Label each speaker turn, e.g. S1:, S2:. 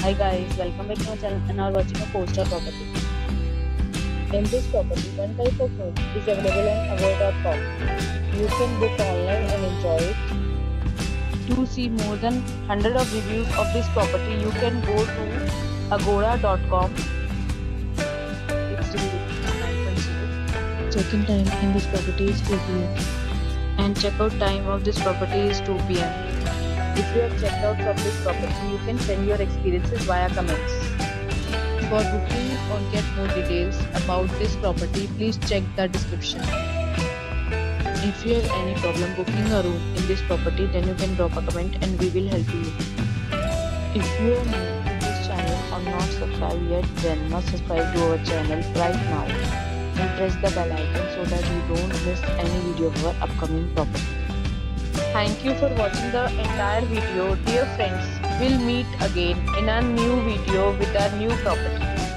S1: Hi guys, welcome back to my channel and are watching a 4-star property. In this property, one type of room is available on Agoda.com. You can book online and enjoy it. To see more than 100 of reviews of this property, you can go to Agoda.com. Its review 9.0. Check-in time in this property is 2 p.m. and check-out time of this property is 2 p.m. If you have checked out from this property, you can send your experiences via comments. For booking or get more details about this property, please check the description. If you have any problem booking a room in this property, then you can drop a comment and we will help you. If you are new to this channel or not subscribed yet, then must subscribe to our channel right now and press the bell icon so that you don't miss any video of our upcoming property. Thank you for watching the entire video. Dear friends, we'll meet again in a new video with a new property.